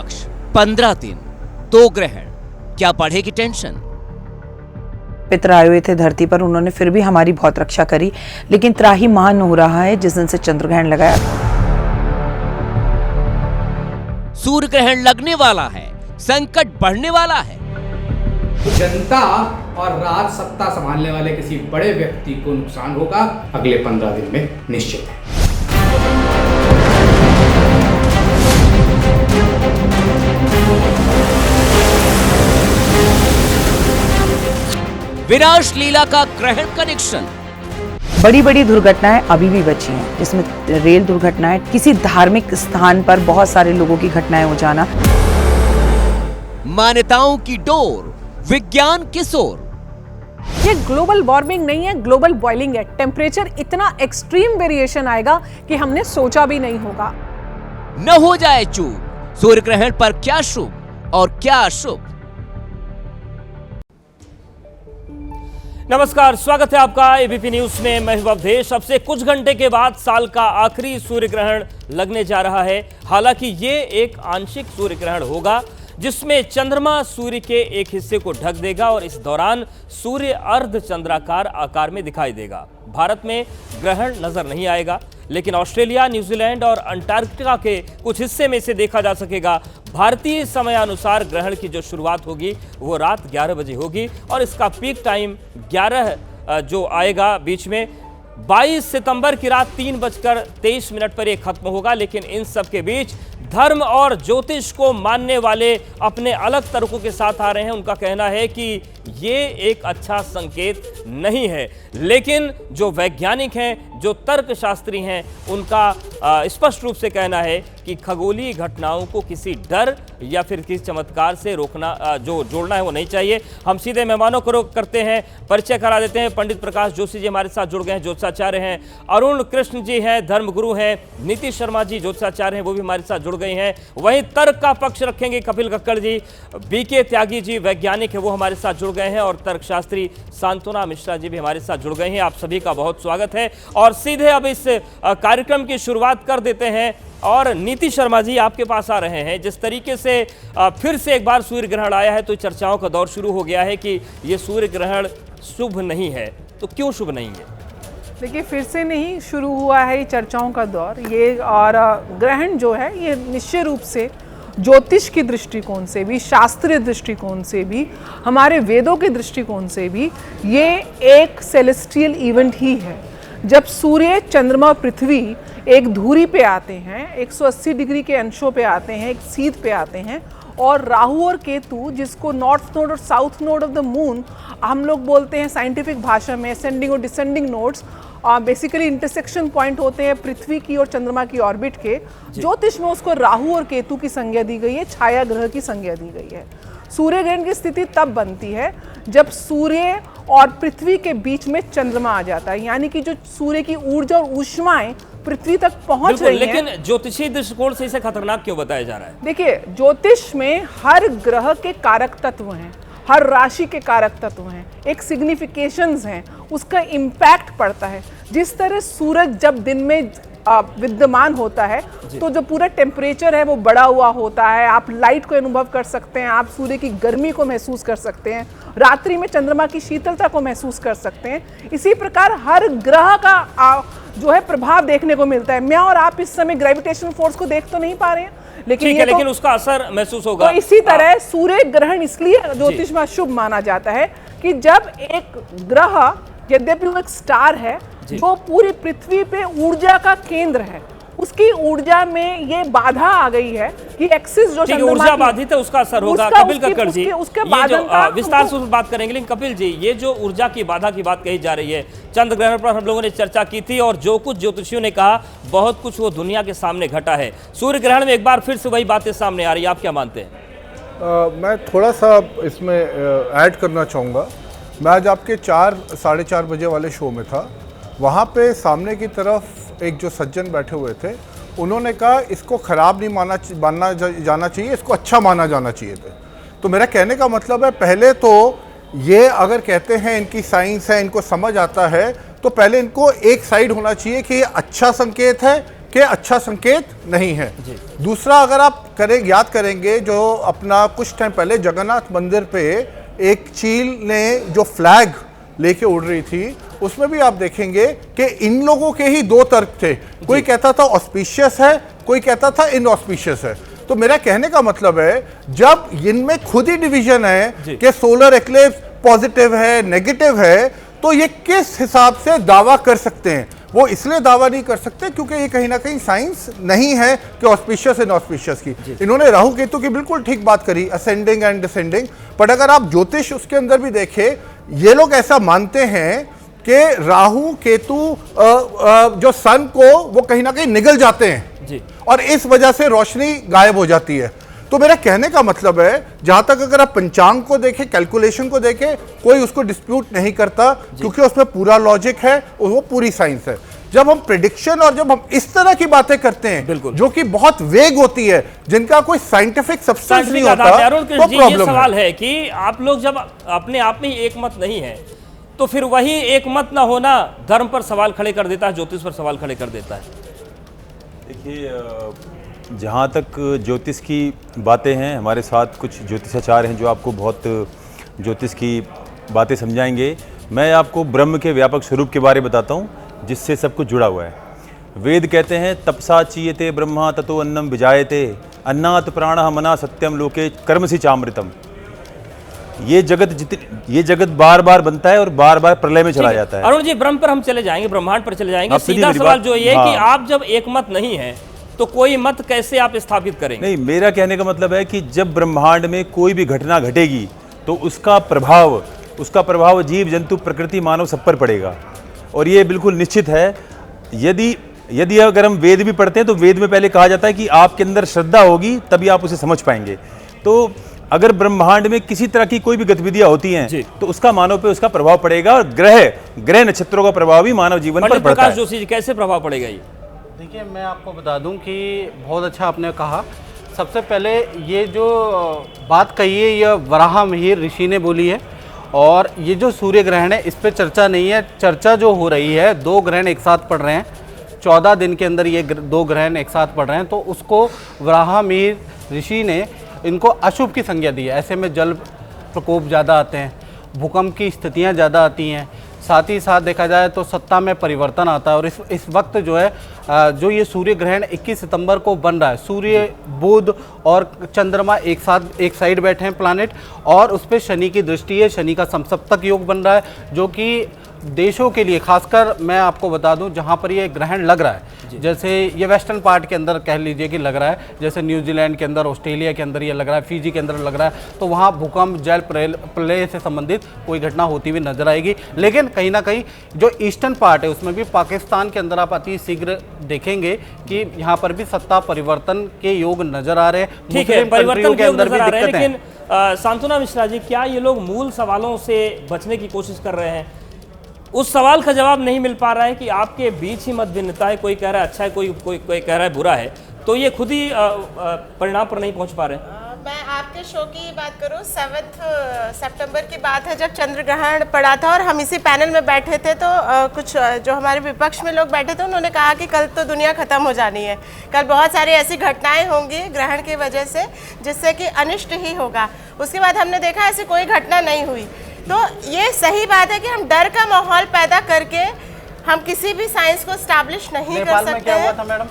पक्ष 15 दिन, 2 ग्रहण, क्या बढ़ेगी टेंशन? पितर आए हुए थे धरती पर, उन्होंने फिर भी हमारी बहुत रक्षा करी, लेकिन त्राही महान हो रहा है जिस दिन से चंद्र ग्रहण लगाया। सूर्य ग्रहण लगने वाला है, संकट बढ़ने वाला है। जनता और राज सत्ता संभालने वाले किसी बड़े व्यक्ति को नुकसान होगा अगले 15 दिन में निश्चित है। विनाश लीला का ग्रहण कनेक्शन। बड़ी बड़ी दुर्घटनाएं अभी भी बची हैं, जिसमें रेल दुर्घटनाएं, किसी धार्मिक स्थान पर बहुत सारे लोगों की घटनाएं हो जाना। मान्यताओं की डोर, विज्ञान किशोर। ये ग्लोबल वार्मिंग नहीं है, ग्लोबल बॉइलिंग है। टेम्परेचर इतना एक्सट्रीम वेरिएशन आएगा कि हमने सोचा भी नहीं होगा। न हो जाए चूक, सूर्य ग्रहण पर क्या शुभ और क्या अशुभ। नमस्कार, स्वागत है आपका एबीपी न्यूज में। मैं हूं अवधेश। अब से कुछ घंटे के बाद साल का आखिरी सूर्य ग्रहण लगने जा रहा है। हालांकि ये एक आंशिक सूर्य ग्रहण होगा जिसमें चंद्रमा सूर्य के एक हिस्से को ढक देगा और इस दौरान सूर्य अर्ध चंद्राकार आकार में दिखाई देगा। भारत में ग्रहण नजर नहीं आएगा, लेकिन ऑस्ट्रेलिया, न्यूजीलैंड और अंटार्कटिका के कुछ हिस्से में इसे देखा जा सकेगा। भारतीय समयानुसार ग्रहण की जो शुरुआत होगी वो रात 11 बजे होगी और इसका पीक टाइम 11 जो आएगा बीच में 22 सितंबर की रात 3:23 पर यह खत्म होगा। लेकिन इन सब के बीच धर्म और ज्योतिष को मानने वाले अपने अलग तर्कों के साथ आ रहे हैं। उनका कहना है कि ये एक अच्छा संकेत नहीं है, लेकिन जो वैज्ञानिक हैं, जो तर्कशास्त्री हैं, उनका स्पष्ट रूप से कहना है कि खगोलीय घटनाओं को किसी डर या फिर किसी चमत्कार से रोकना, जो जोड़ना है वो नहीं चाहिए। हम सीधे मेहमानों को करते हैं, परिचय करा देते हैं। पंडित प्रकाश जोशी जी हमारे साथ जुड़ गए हैं, ज्योतिषाचार्य हैं। अरुण कृष्ण जी हैं, धर्मगुरु हैं। नीतीश शर्मा जी ज्योतिषाचार्य हैं, वो भी हमारे साथ जुड़ गए हैं। वहीं तर्क का पक्ष रखेंगे कपिल कक्कड़ जी। बीके त्यागी जी वैज्ञानिक है, वो हमारे साथ जुड़ गए हैं। और तर्कशास्त्री सांत्वना मिश्रा जी भी हमारे साथ जुड़ गए हैं। आप सभी का बहुत स्वागत है। और सीधे अब इस कार्यक्रम की शुरुआत कर देते हैं। और नीतीश शर्मा जी आपके पास आ रहे हैं। जिस तरीके से फिर से एक बार सूर्य ग्रहण आया है तो चर्चाओं का दौर शुरू हो गया है कि ये सूर्य ग्रहण शुभ नहीं है, तो क्यों शुभ नहीं है? देखिए, फिर से नहीं शुरू हुआ है ये चर्चाओं का दौर। ये और ग्रहण जो है ये निश्चित रूप से ज्योतिष की दृष्टिकोण से भी, शास्त्रीय दृष्टिकोण से भी, हमारे वेदों के दृष्टिकोण से भी ये एक सेलेस्टियल इवेंट ही है। जब सूर्य, चंद्रमा, पृथ्वी एक धुरी पे आते हैं, 180 डिग्री के अंशों पे आते हैं, एक सीध पे आते हैं, और राहु और केतु, जिसको नॉर्थ नोड और south node of the moon हम लोग बोलते हैं साइंटिफिक भाषा में, असेंडिंग और descending nodes, basically intersection point होते हैं पृथ्वी की और चंद्रमा की ऑर्बिट के। ज्योतिष में उसको राहु और केतु की संज्ञा दी गई है, छाया ग्रह की संज्ञा दी गई है। सूर्य ग्रहण की स्थिति तब बनती है जब सूर्य और पृथ्वी के बीच में चंद्रमा आ जाता है, यानी कि जो सूर्य की ऊर्जा और ऊष्माएं पृथ्वी तक पहुंच रही हैं। लेकिन ज्योतिषीय दृष्टिकोण से इसे खतरनाक क्यों बताया जा रहा है? देखिए, ज्योतिष में हर ग्रह के कारक तत्व हैं, हर राशि के कारक तत्व हैं, एक सिग्निफिकेशंस हैं, उसका इम्पैक्ट पड़ता है। जिस तरह सूरज जब दिन में विद्यमान होता है तो जो पूरा टेम्परेचर है वो बढ़ा हुआ होता है, आप लाइट को अनुभव कर सकते हैं, आप सूर्य की गर्मी को महसूस कर सकते हैं, रात्रि में चंद्रमा की शीतलता को महसूस कर सकते हैं। इसी प्रकार हर ग्रह का जो है प्रभाव देखने को मिलता है। मैं और आप इस समय ग्रेविटेशनल फोर्स को देख तो नहीं पा रहे हैं, लेकिन उसका असर महसूस होगा। तो इसी तरह सूर्य ग्रहण इसलिए ज्योतिष में शुभ माना जाता है कि जब एक ग्रह, यद्यपि वो एक स्टार है, जो पूरी पृथ्वी पे ऊर्जा का केंद्र है, उसकी ऊर्जा में ये बाधा आ गई है कि एक्सिस जो ऊर्जा बाधित है उसका असर होगा। कपिल कक्कड़ जी, ये जो विस्तार से बात करेंगे, लेकिन कपिल जी, ये जो ऊर्जा की बाधा की बात कही जा रही है, चंद्र ग्रहण पर हम लोगों ने चर्चा की थी और जो कुछ ज्योतिषियों ने कहा बहुत कुछ वो दुनिया के सामने घटा है। सूर्य ग्रहण में एक बार फिर से वही बातें सामने आ रही है, आप क्या मानते हैं? मैं थोड़ा सा इसमें ऐड करना चाहूँगा। मैं आज आपके 4-4:30 बजे वाले शो में था। वहाँ पे सामने की तरफ एक जो सज्जन बैठे हुए थे, उन्होंने कहा इसको ख़राब नहीं माना जाना चाहिए, इसको अच्छा माना जाना चाहिए था। तो मेरा कहने का मतलब है, पहले तो ये अगर कहते हैं इनकी साइंस है, इनको समझ आता है, तो पहले इनको एक साइड होना चाहिए कि ये अच्छा संकेत है के अच्छा संकेत नहीं है। दूसरा, अगर आप याद करेंगे जो अपना कुछ टाइम पहले जगन्नाथ मंदिर पे एक चील ने जो फ्लैग लेके उड़ रही थी, उसमें भी आप देखेंगे कि इन लोगों के ही दो तर्क थे। कोई कहता था ऑस्पिशियस है, कोई कहता था इनऑस्पिशियस है। तो मेरा कहने का मतलब है, जब इनमें खुद ही डिवीजन है कि सोलर एक्लिप्स पॉजिटिव है, नेगेटिव है, तो ये किस हिसाब से दावा कर सकते हैं? वो इसलिए दावा नहीं कर सकते क्योंकि ये कहीं ना कहीं साइंस नहीं है कि ऑस्पिशियस इनऑस्पिशियस की। इन्होंने राहु केतु की बिल्कुल ठीक बात करी, असेंडिंग एंड डिसेंडिंग। पर अगर आप ज्योतिष उसके अंदर भी देखें, ये लोग ऐसा मानते हैं कि राहु केतु जो सन को वो कहीं ना कहीं निगल जाते हैं जी। और इस वजह से रोशनी गायब हो जाती है। तो मेरा कहने का मतलब है, जहां तक अगर आप पंचांग को देखें, कैलकुलेशन को देखें, कोई उसको डिस्प्यूट नहीं करता क्योंकि उसमें पूरा लॉजिक है और वो पूरी साइंस है। जब हम प्रेडिक्शन और जब हम इस तरह की बातें करते हैं जो कि बहुत वेग होती है, जिनका कोई साइंटिफिक सब्सटेंस नहीं होता, तो ये सवाल है कि आप लोग जब अपने आप में एक मत नहीं है, तो फिर वही एक मत ना होना धर्म पर सवाल खड़े कर देता है, ज्योतिष पर सवाल खड़े कर देता है। देखिए, जहाँ तक ज्योतिष की बातें हैं, हमारे साथ कुछ ज्योतिषाचार्य हैं जो आपको बहुत ज्योतिष की बातें समझाएंगे। मैं आपको ब्रह्म के व्यापक स्वरूप के बारे में बताता हूँ, जिससे सब कुछ जुड़ा हुआ है। वेद कहते हैं तपसा चीयते ब्रह्मा ततो अन्नम विजायते, अन्नात् प्राणः मना सत्यम लोके कर्मसि चामृतम। ये जगत बार बार बनता है और बार बार प्रलय में चला जाता है। अरुण जी, ब्रह्म पर हम चले जाएंगे, ब्रह्मांड पर चले जाएंगे। सीधा सवाल जो ये कि आप जब एक मत नहीं है तो कोई मत कैसे आप स्थापित करेंगे? नहीं, मेरा कहने का मतलब है कि जब ब्रह्मांड में कोई भी घटना घटेगी तो उसका प्रभाव जीव जंतु प्रकृति मानव सब पर पड़ेगा, और ये बिल्कुल निश्चित है। यदि अगर हम वेद भी पढ़ते हैं तो वेद में पहले कहा जाता है कि आपके अंदर श्रद्धा होगी तभी आप उसे समझ पाएंगे। तो अगर ब्रह्मांड में किसी तरह की कोई भी गतिविधियां होती हैं तो उसका मानव पे उसका प्रभाव पड़ेगा, और ग्रह नक्षत्रों का प्रभाव भी मानव जीवन पर पड़ता है। जोशी जी, कैसे प्रभाव पड़ेगा ये? देखिए, मैं आपको बता दूं कि बहुत अच्छा आपने कहा। सबसे पहले ये जो बात कही है, यह वराह मिहिर ऋषि ने बोली है, और ये जो सूर्य ग्रहण है इस पर चर्चा नहीं है। चर्चा जो हो रही है, दो ग्रहण एक साथ पड़ रहे हैं, 14 दिन के अंदर ये दो ग्रहण एक साथ पड़ रहे हैं, तो उसको वराह मिहिर ऋषि ने इनको अशुभ की संज्ञा दी है। ऐसे में जल प्रकोप ज़्यादा आते हैं, भूकंप की स्थितियाँ ज़्यादा आती हैं, साथ ही साथ देखा जाए तो सत्ता में परिवर्तन आता है। और इस वक्त जो है जो ये सूर्य ग्रहण 21 सितंबर को बन रहा है, सूर्य, बुध और चंद्रमा एक साइड बैठे हैं प्लानेट, और उस पर शनि की दृष्टि है। शनि का समसप्तक योग बन रहा है, जो कि देशों के लिए, खासकर मैं आपको बता दूं जहां पर ये ग्रहण लग रहा है, जैसे ये वेस्टर्न पार्ट के अंदर कह लीजिए कि लग रहा है, जैसे न्यूजीलैंड के अंदर, ऑस्ट्रेलिया के अंदर ये लग रहा है, फिजी के अंदर लग रहा है, तो वहाँ भूकंप, जल प्रलय से संबंधित कोई घटना होती हुई नजर आएगी। लेकिन कहीं ना कहीं जो ईस्टर्न पार्ट है उसमें भी, पाकिस्तान के अंदर आप अति शीघ्र देखेंगे कि यहाँ पर भी सत्ता परिवर्तन के योग नजर आ रहे हैं। ठीक है, परिवर्तन के अंदर भी दिक्कत है। लेकिन सांत्वना मिश्रा जी, क्या ये लोग मूल सवालों से बचने की कोशिश कर रहे हैं? उस सवाल का जवाब नहीं मिल पा रहा है कि आपके बीच ही मत भिन्नता है, कोई कह रहा है अच्छा है, कोई कह रहा है बुरा है, तो ये खुद ही परिणाम पर नहीं पहुंच पा रहे हैं। मैं आपके शो की बात करूं, 7 सितंबर की बात है जब चंद्र ग्रहण पड़ा था और हम इसी पैनल में बैठे थे, तो कुछ जो हमारे विपक्ष में लोग बैठे थे उन्होंने कहा कि कल तो दुनिया खत्म हो जानी है, कल बहुत सारी ऐसी घटनाएं होंगी ग्रहण की वजह से जिससे कि अनिष्ट ही होगा। उसके बाद हमने देखा ऐसी कोई घटना नहीं हुई। तो ये सही बात है कि हम डर का माहौल पैदा करके हम किसी भी साइंस को स्टैब्लिश नहीं कर सकते। नेपाल में क्या हुआ था मैडम?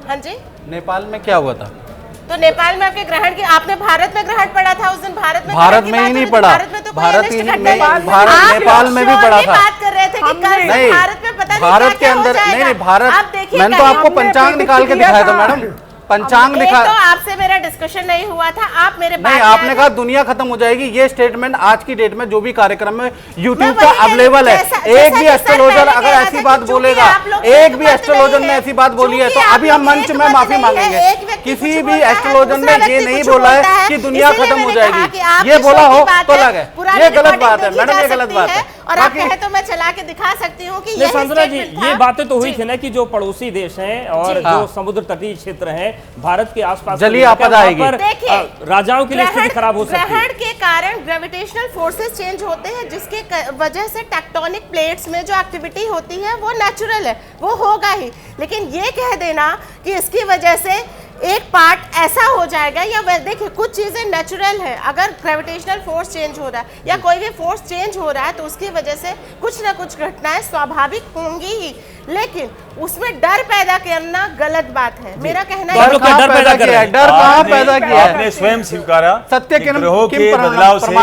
हाँ जी, नेपाल में क्या हुआ था? तो नेपाल में आपके ग्रहण की, आपने भारत में ग्रहण पड़ा था उस दिन, भारत में ही नहीं पड़ा, नेपाल में भी पड़ा था। बात कर रहे थे कि कल भारत में पता नहीं भारत के अंदर नहीं, भारत, मैंने तो आपको पंचांग निकाल के दिखाया था मैडम, पंचांग दिखा। तो आपसे मेरा डिस्कशन नहीं हुआ था, आप मेरे नहीं, आपने कहा दुनिया खत्म हो जाएगी। ये स्टेटमेंट आज की डेट में जो भी कार्यक्रम में यूट्यूब पर अवेलेबल है, एक भी एस्ट्रोलॉजर अगर ऐसी बात बोलेगा, एक भी एस्ट्रोलॉजर ने ऐसी बात बोली है तो अभी हम मंच में माफी मांगेंगे। किसी भी एस्ट्रोलॉजर ने ये नहीं बोला है कि दुनिया खत्म हो जाएगी, ये बोला हो तो अलग है, ये गलत बात है मैडम, ये गलत बात है। और आप कहे तो मैं चला के दिखा सकती हूँ कि संजना जी, ये बातें तो हुई थी ना कि जो पड़ोसी देश हैं और जो समुद्र तटीय क्षेत्र हैं भारत के आसपास जलीय आपदा आएगी। राजाओं के लिए स्थिति खराब हो सकती है। ग्रहण के कारण ग्रेविटेशनल फोर्सेस चेंज होते हैं, जिसके वजह से टेक्टोनिक प्लेट्स में जो एक्टिविटी होती है वो नेचुरल है, वो होगा ही। लेकिन ये कह देना कि इसकी वजह से एक पार्ट ऐसा हो जाएगा, या देखिए कुछ चीज़ें नेचुरल है। अगर ग्रेविटेशनल फोर्स चेंज हो रहा है या कोई भी फोर्स चेंज हो रहा है तो उसकी वजह से कुछ ना कुछ घटनाएं स्वाभाविक होंगी ही, लेकिन उसमें डर पैदा करना गलत बात है। मेरा कहना है डर कहाँ पैदा किया? डर कहाँ पैदा किया? आपने स्वयं स्वीकारा सत्य कि ग्रहों के बदलाव से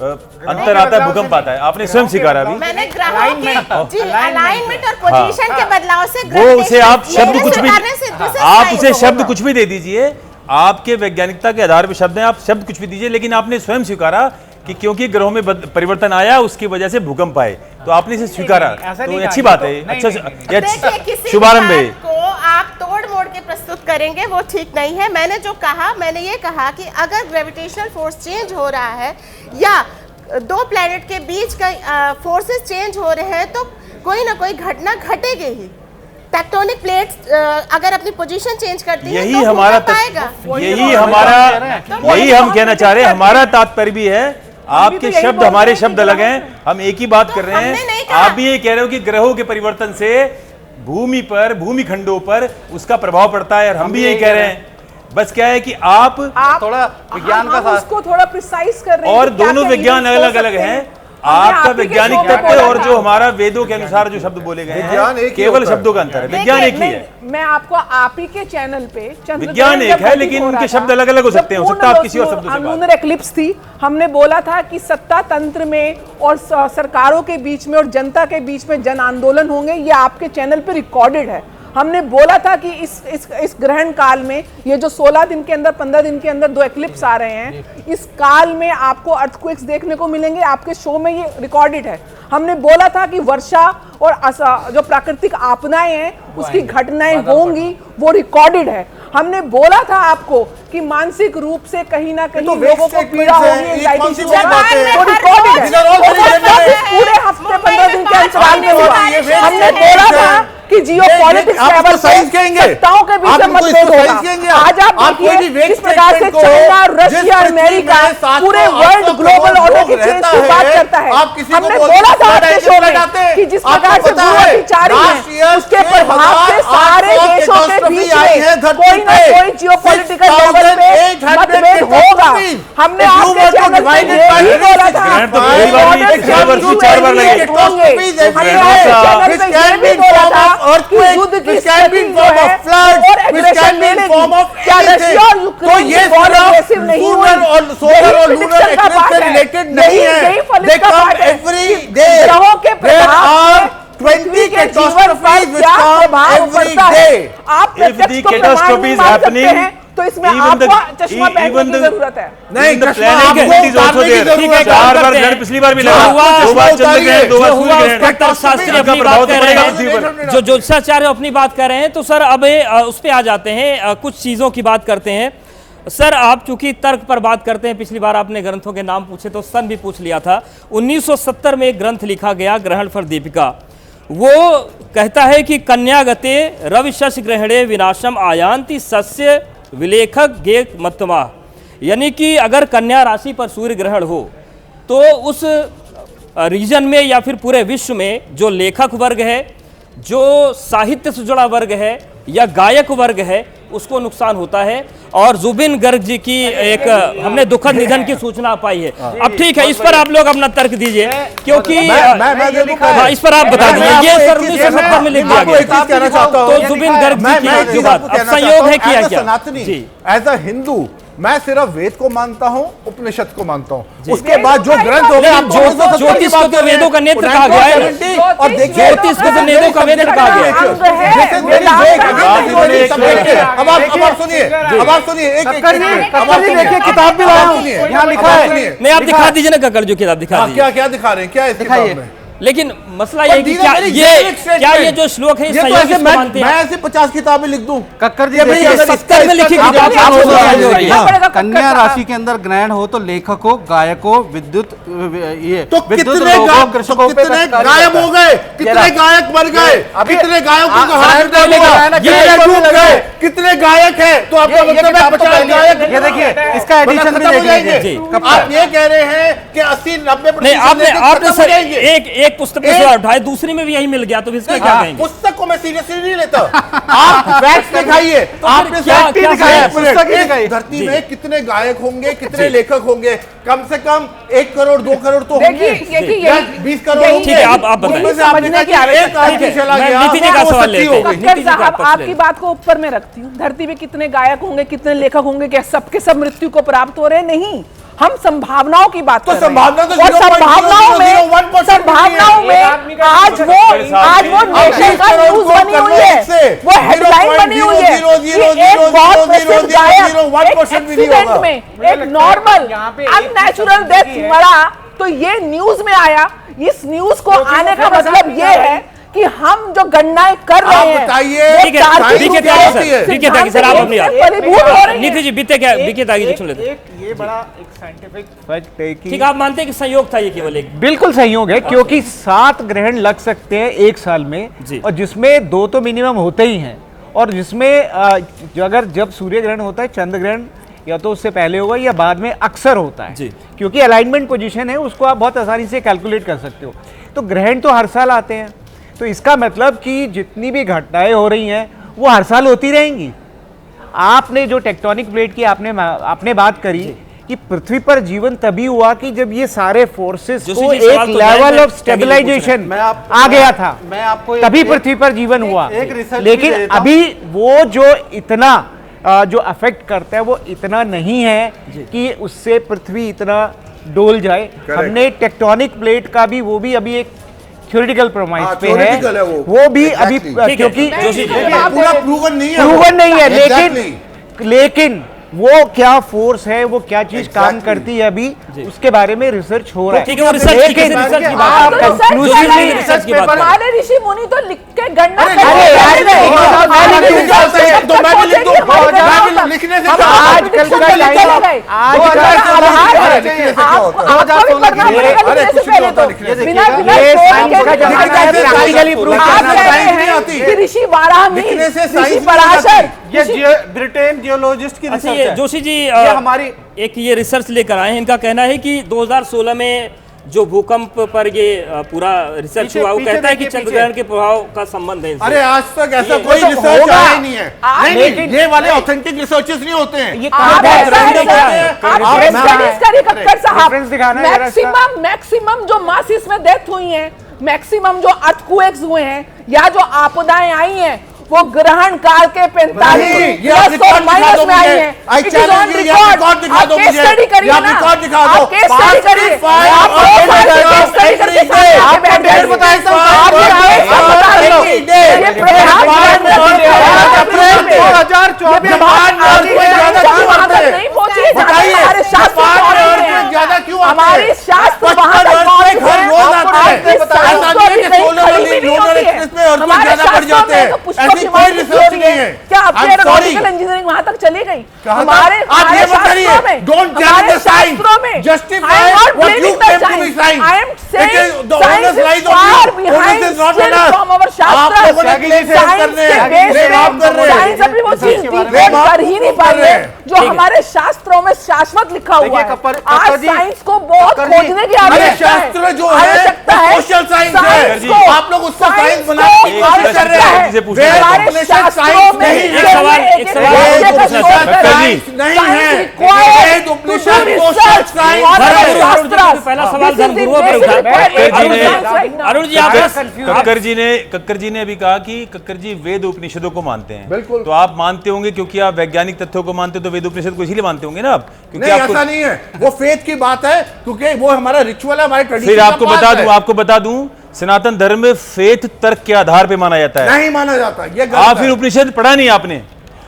अंतर आता है, भूकंप आता है। आपने स्वयं स्वीकारा अभी। मैंने ग्रहों के अलाइनमेंट और पोजीशन के बदलाव से वो उसे आप शब्द कुछ भी, आप उसे होगा। शब्द कुछ भी दे दीजिए, आपके वैज्ञानिकता के आधार पर शब्द हैं, आप शब्द कुछ भी दीजिए, लेकिन आपने स्वयं स्वीकारा कि क्योंकि ग्रहों में परिवर्तन आया उसकी वजह से भूकंप आए, तो आपने इसे स्वीकारा, तो अच्छी बात है, अच्छा शुभारंभ है। को आप तोड़ मोड़ के प्रस्तुत करेंगे वो ठीक नहीं है। मैंने जो कहा, मैंने ये कहा कि अगर ग्रेविटेशनल फोर्स चेंज हो रहा है या दो प्लैनेट के बीच का फोर्सेस चेंज हो रहे हैं तो कोई ना कोई घटना घटेगी ही। टेक्टोनिक प्लेट्स अगर अपनी पोजीशन चेंज करती है यही तो हमारा आएगा। यही हमारा यही हम कहना चाह रहे हैं। हमारा तात्पर्य भी है, आपके शब्द हमारे शब्द अलग हैं, हम एक ही बात कर रहे हैं। आप भी ये कह रहे हो कि ग्रहों के परिवर्तन से भूमि पर, भूमि खंडों पर उसका प्रभाव पड़ता है, और हम भी यही कह रहे हैं। बस क्या है कि आप थोड़ा विज्ञान का उसको थोड़ा प्रिसाइज कर रहे हैं, और दोनों विज्ञान अलग अलग हैं। आपका वैज्ञानिक तथ्य और जो हमारा वेदों के अनुसार जो शब्द बोले गए हैं, केवल शब्दों का अंतर है, विज्ञान एक ही है। मैं आपको आप ही के चैनल पे विज्ञान एक है, लेकिन उनके शब्द अलग अलग हो सकते हैं, हो सकता है आप किसी और शब्दों से लूनर एक्लिप्स थी, हमने बोला था कि सत्ता तंत्र में और सरकारों के बीच में और जनता के बीच में जन आंदोलन होंगे, ये आपके चैनल पे रिकॉर्डेड है। हमने बोला था कि इस ग्रहण काल में ये जो 16 दिन के अंदर 15 दिन के अंदर 2 एक्लिप्स आ रहे हैं, इस काल में आपको अर्थक्वेक्स देखने को मिलेंगे। आपके शो में ये रिकॉर्डेड है। हमने बोला था कि वर्षा और जो प्राकृतिक आपदाएं हैं उसकी घटनाएं होंगी, वो रिकॉर्डेड है। हमने बोला था आपको कि मानसिक रूप से कहीं ना कहीं लोगों को पीड़ा होगी, एंजाइटी वो रिकॉर्डेड है। पूरे हफ्ते 15 दिन के अंतराल में हुआ। हमने बोला था कि जियोपॉलिटिक्स लेवल सत्ताओं के बीच में मतभेद होगा। आज आप देखिए किस प्रकार से चाइना, रशिया, अमेरिका पूरे वर्ल्ड ग्लोबल ऑर्डर की चेंज की बात करता है। हमने बोला था आपके शो में कि जिस प्रकार से भूमध्यसागरीय है उसके प्रभाव से सारे देशों के बीच में कोई ना कोई जियोपॉलिटिकल लेवल पे मतभेद होगा। हमने आपके चैनल पे ये भी बोला था युद्ध की स्थिति जो है और एग्रेशन मिलेगी। क्या रशिया और यूक्रेन की वॉर एग्रेसिव नहीं हुई? यही का पार्ट है, यही फलित का पार्ट है। ग्रहों के प्रभाव पृथ्वी के जीवन पर क्या प्रभाव पड़ता है, आप प्रत्यक्ष को प्रमाण नहीं मान सकते हैं, तो इसमें आपको चश्मा पहनने की जरूरत है। नहीं, पिछली बार भी लगा, 2 बार चंद्रग्रहण, 2 बार सूर्यग्रहण। शास्त्री अपनी बात कर रहे हैं, जो ज्योतिषाचार्य अपनी बात कर रहे हैं, तो सर अब उस पे आ जाते हैं, कुछ चीजों की बात करते हैं। सर आप चूंकि तर्क पर बात करते हैं, पिछली बार आपने ग्रंथों के नाम पूछे तो सन भी पूछ लिया था। 1970 में एक ग्रंथ लिखा गया, ग्रहण फल दीपिका। वो कहता है कि कन्यागते रवि शश ग्रहणे विनाशम आयांति सस्य विलेखक गे मतमा, यानी कि अगर कन्या राशि पर सूर्य ग्रहण हो तो उस रीजन में या फिर पूरे विश्व में जो लेखक वर्ग है, जो साहित्य से जुड़ा वर्ग है या गायक वर्ग है, उसको नुकसान होता है। और जुबिन गर्ग जी की एक हमने दुखद निधन की सूचना पाई है। अब ठीक है, इस पर आप लोग अपना तर्क दीजिए, क्योंकि इस पर आप बता दीजिए। ये सर 1970 में लिख दिया गया, तो जुबिन गर्ग जी की बात अब संयोग है किया क्या? सनातनी एज अ हिंदू मैं सिर्फ वेद को मानता हूँ, उपनिषद को मानता हूँ। उसके बाद जो ग्रंथ हो गए, ज्योतिष को तो वेदों का नेत्र कहा गया है, और ज्योतिष को तो वेदों का नेत्र कहा गया है। अब आप सुनिए, एक किताब भी लाया हूँ, यहाँ लिखा है। नहीं, आप दिखा दीजिए ना कक्कड़, जो किताब दिखा दीजिए। क्या दिखा रहे हैं, क्या है इस किताब में? लेकिन मसला ये है कि क्या ये जो श्लोक है ये तो संयोग ऐसे इसको मानते मैं हैं? ऐसे 50 किताबें लिख दूं। कक्कर जी भाई देखिए, अगर 70 में लिखी आप किताब आप हो सोच रही रहे है। हो, कन्या राशि के अंदर ग्रहण हो तो लेखकों, गायकों, विद्युत ये तो विद्युत कितने लोगों, कृषकों पे कितने तत्काल गायब हो गए, कितने गायक मर गए, कितने गायकों का हार्ट अटैक हुआ, ये डूब गए, कितने गायक हैं? तो आपका मतलब है 50 गायक। ये देखिए इसका एडिशन भी देख लीजिए। आप ये कह रहे हैं कि 80-90% नहीं, आपने सर जाएंगे। एक पुस्तक में सवाल उठाया, दूसरी में भी यही मिल गया, तो फिर इसमें क्या कहेंगे? पुस्तक को मैं सीरियसली नहीं लेता। आप फैक्ट्स दिखाइए, आपने क्या दिखाया पुस्तक ही दिखाई। धरती में कितने गायक होंगे, कितने लेखक होंगे? कम से कम 1 करोड़ 2 करोड़ तो होंगे, देखिए 20 करोड़ यही- होंगे। ठीक है, आप बताइए। उनमें से आपने समझने की कहा कि एक आवश्यकता आदमी है। चला मैं गया, नीति जी का वो सवाल सच्ची लेते हो हैं। गई। नीति जी का साहब पक्ष आपकी लेते बात को ऊपर में रखती हूँ। धरती पे कितने गायक होंगे, कितने लेखक होंगे, क्या सबके सब मृत्यु को प्राप्त हो रहे? नहीं, हम संभावनाओं की बात तो कर रहे हैं। संभावना तो और संभावनाओं में 0.0001% आज वो नेशन का न्यूज बनी हुई है, वो हेडलाइन बनी हुई है कि एक बहुत प्रसिद्ध गायक एक एक्सीडेंट में एक नॉर्मल अननेचुरल डेथ मरा, तो ये न्यूज में आया। इस न्यूज को आने का मतलब ये है कि हम जो गणनाएं कर रहे हैं, बताइए। ठीक है, बीके त्यागी सर, आप अपनी फलीभूत हो रही नीति है। जी बीते त्यागी जी सुन लेते हैं। ये बड़ा एक साइंटिफिक फैक्ट है कि ठीक, आप मानते हैं कि संयोग था ये केवल एक? बिल्कुल संयोग है, क्योंकि 7 ग्रहण लग सकते हैं एक साल में, और जिसमें 2 तो मिनिमम होते ही हैं, और जिसमें जब सूर्य ग्रहण होता है, चंद्र ग्रहण या तो उससे पहले होगा या बाद में अक्सर होता है जी। क्योंकि अलाइनमेंट पोजीशन है, उसको आप बहुत आसानी से कैलकुलेट कर सकते हो। तो ग्रहण तो हर साल आते हैं, तो इसका मतलब कि जितनी भी घटनाएं हो रही हैं वो हर साल होती रहेंगी। आपने जो टेक्टोनिक प्लेट की आपने बात करी कि पृथ्वी पर जीवन तभी हुआ कि जब ये सारे फोर्सेस को एक लेवल ऑफ स्टेबलाइजेशन आ गया था, मैं आपको तभी पृथ्वी पर जीवन हुआ। एक रिसर्च भी लेकिन देता हूं। अभी वो जो इतना जो अफेक्ट करता है वो इतना नहीं है कि उससे पृथ्वी इतना डोल जाए। हमने टेक्टोनिक प्लेट का भी वो भी अभी एक थ्योरेटिकल प्रोमाइस पे है, theoretical है वो भी अभी Exactly. क्योंकि पूरा प्रूवन नहीं है, प्रूवन नहीं है, Exactly. लेकिन वो क्या फोर्स है, वो क्या चीज काम करती है, अभी उसके बारे में रिसर्च हो रहा है। ठीक है, वो रिसर्च की लेकिन रिसर्च की आप बात कर रहे हैं। रिसर्च की बात कर रहे हैं। हमारे ऋषि मुनि तो लिख के गणना अरे, कर रहे हैं। अरे, नहीं, अरे, हमारे अरे, ऋषि अरे, अरे, तो मैं भी लिख दूं। हमारे मैं भी गणना लिखने से हम क्या होता है? आज कल का लिखने से चले गए। आज दो कल हजार का आधार है। लिखने से क्या आप- होता है? आपको भी पढ़ना पड़ेगा अरे, लिखने से कुछ नहीं पहले होता तो। लिखने से। बिना बिना ये सोच साइंस के का लिखना जमाना है, चाहिए। प्रैक्टिकली प्रूव आप करना कह रहे साइंस नहीं हैं आती। कि ऋषि वाराहमी, लिखने से साइंस ऋषि नहीं पराशर, ये ब्रिटेन जियोलॉजिस्ट की अच्छा, रिसर्च ये है। जोशी जी ये हमारी एक ये रिसर्च लेकर आए हैं। इनका कहना है कि 2016 में जो भूकंप पर ये पूरा रिसर्च पीछे- हुआ, वो पीछे कहता है कि देखिए, चंद्रग्रहण के प्रभाव का संबंध है इनसे। अरे आज तक ऐसा ये- कोई तो रिसर्च होगा। आया ही नहीं है। नहीं, लेकिन- ये वाले ऑथेंटिक रिसर्चेस नहीं होते हैं। ये आप कहाँ ऐसा है क्या है? सर, आप reference केस दिखाना स्टडीज है। करिए कक्कर साहब। reference दिखाना है जरा इसका। मैक्सिमम जो मास इसमें डेथ हुई है, मैक्सिमम जो अर्थक्वेक्स हुए हैं या जो आपदाएं आई हैं, वो ग्रहण काल के 45 नहीं, ये प्लस रिकॉर्ड और दिखा माइनस दो में आई मुझे। हैं। I It is challenge on you, ये record. रिकॉर्ड दिखा आप दो केस मुझे। स्टडी करिए ये ना। रिकॉर्ड दिखा दो। आप केस स्टडी करिए। 5 आप और 2 साल से केस स्टडी करके सामने आके बैठ गए। डेट बताइए, आप ये केस सब बता रहे हो। ये प्रभाव जब आज आज कोई ज्यादा क्यों आते हैं? नहीं पहुंची, बताइए, हमारे शास्त्र जापान कौन में है? earthquake ज्यादा क्यों आते हैं? हमारे शास्त्र वहां 55 तक पहुंच earthquake हर गए। रोज आते हैं। आपकी ऐसा साइंस नहीं तो है अभी कि कहीं सोलर खड़ी वाली भी नहीं लोनर होती है। एक्सप्रेस में earthquake हमारे ज्यादा बढ़ शास्त्रों जाते में हैं। तो पुष्पों ऐसी की कोई मात्रा रिसर्च होती नहीं है। क्या आपकी I'm sorry। एरोनॉटिकल इंजीनियरिंग वहां तक चली गई? कहाँ तक? हमारे आप ये मत करिए। शास्त्रों में, Don't challenge हमारे the science. शास्त्रों में, Justify I am not what you blaming the claim to be science. I am saying It is the science onus is lies on far you. behind Onus is not still on us. from our आप शास्त्र। लोगों ने claim science करने के हैं। Base claim आप कर पे रहे हैं। साइंस अपनी वो चीज क्लेम आप कर ही नहीं पा रहे जो हमारे शास्त्रों में शाश्वत लिखा हुआ है। आज साइंस को बहुत खोजने की अरे आवश्यकता है। शास्त्र जो है आवश्यकता है सोशल साइंस साइंस है। को- आप लोग उसको साइंस साइंस को बनाने की कोशिश कर रहे आवश्यकता हैं। है। वेद हमारे उपनिषद शास्त्रों साइंस में नहीं एक है। सवाल वेद पूछना उपनिषद चाहता साइंस नहीं है। वेद उपनिषद सोशल साइंस है। पहला सवाल धर्मगुरुओं पर उठा। अरुण जी आप कक्कर जी ने अभी कहा कि कक्कर जी वेद उपनिषदों को मानते हैं। बिल्कुल। तो आप मानते होंगे क्योंकि आप वैज्ञानिक तथ्यों को मानते हो, तो वेद उपनिषद को इसीलिए मानते होंगे ना आप, क्योंकि नहीं आपको ऐसा नहीं है, वो फेथ की बात है क्योंकि वो हमारा रिचुअल है, हमारे ट्रेडिशन फिर आपको बता दूं सनातन धर्म में फेथ तर्क के आधार पे माना जाता है। नहीं माना जाता, ये गलत आप है। फिर उपनिषद पढ़ा नहीं आपने।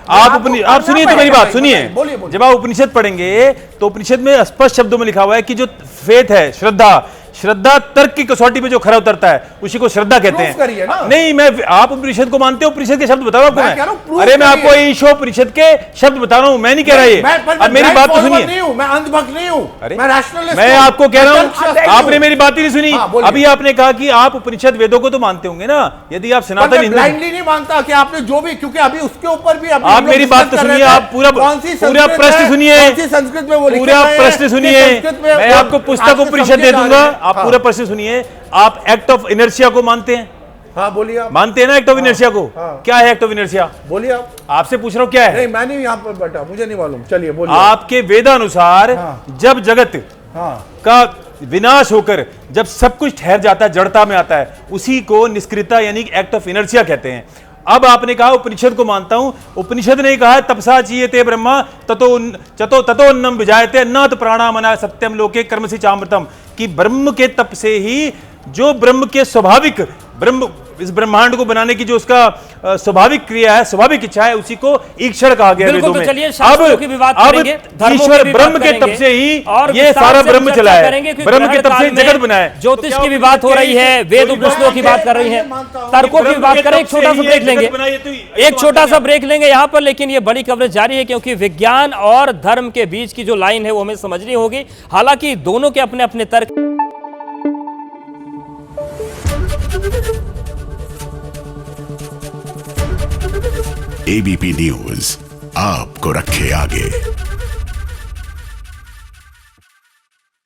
आप सुनिए तो मेरी बात सुनिए। बोलिए। जब आप उपनिषद पढ़ेंगे तो उपनिषद में स्पष्ट शब्दों में लिखा हुआ है कि जो फेथ है, श्रद्धा, श्रद्धा तर्क की कसौटी पे जो खरा उतरता है उसी को श्रद्धा कहते Proof करिए ना। हैं। नहीं, मैं आप उपनिषद को मानते हो, उपनिषद के शब्द बताओ आपको। मैं कह रहा हूं, proof अरे मैं करिए। आपको ईशो उपनिषद के शब्द बता रहा हूं, मैं नहीं कह रहा ये। अब मेरी बात तो सुनिए। नहीं हूं, मैं अंधभक्त नहीं हूं, अरे मैं रैशनलिस्ट मैं हूं, आपको कह रहा मैं हूं, तर्कशास्त्री आपने हूं। मेरी बात ही नहीं सुनी। हाँ, बोलिए। अभी आपने कहा कि आप उपनिषद वेदों को तो मानते होंगे ना, यदि आप सनातन हिंदू। ब्लाइंडली नहीं मानता कि आपने जो भी, क्योंकि अभी उसके ऊपर भी अभी आप हम लोग मेरी बात तो discuss कर सुनिए, रहे थे। आप पूरा कौन सी पूरा संस्कृत प्रश्न है, सुनिए, कौन सी संस्कृत में वो लिखे पूरा हुए हैं, प्रश्न किस सुनिए। संस्कृत में मैं वो आपको पुस्तक आपसे उपनिषद समझे दे जा दूंगा, रहे हैं। आप हाँ। पूरा प्रश्न सुनिए। आप एक्ट ऑफ इनर्शिया को मानते हैं? हाँ, बोलिए आप। मानते हैं ना एक्ट ऑफ इनर्शिया को? हाँ। क्या है एक्ट ऑफ इनर्शिया? बोलिए आप। आपसे पूछ रहा हूं क्या है। नहीं, मैं नहीं यहाँ पर बैठा, मुझे नहीं मालूम, चलिए बोलिए। आपके वेदानुसार हाँ। जब जगत हाँ। का विनाश होकर जब सब कुछ ठहर जाता है, जड़ता में आता है, उसी को निष्क्रियता यानी एक्ट ऑफ इनर्शिया कहते हैं। अब आपने कहा उपनिषद को मानता हूं, उपनिषद ने कहा तपसा चीयते ब्रह्मा ततोन्नम विजायते अन्नात् प्राणा मना सत्यम लोके कर्मसि चामृतम, कि ब्रह्म के तप से ही जो ब्रह्म के स्वाभाविक ब्रह्म इस ब्रह्मांड को बनाने की जो उसका स्वाभाविक क्रिया है, स्वाभाविक इच्छा है, उसी को ईक्षण कहा गया वेदों में। चलिए शास्त्रों की भी बात करेंगे, धर्मों की ईश्वर भी ब्रह्म बात के तप करेंगे से ही और ये विस्तार सारा से ब्रह्म चर्चा चला है, करेंगे कि ब्रह्म के तप से ग्रहण काल जगत में बना है। ज्योतिष की भी बात हो रही है, वेद उपनिषदों की बात कर रही है, तर्कों की भी बात करें। एक छोटा सा ब्रेक लेंगे, एक छोटा सा ब्रेक लेंगे यहाँ पर, लेकिन ये बड़ी कवरेज जारी है क्योंकि विज्ञान और धर्म के बीच की जो लाइन है वो हमें समझनी होगी। हालांकि दोनों के अपने अपने तर्क। एबीपी न्यूज आपको रखे आगे।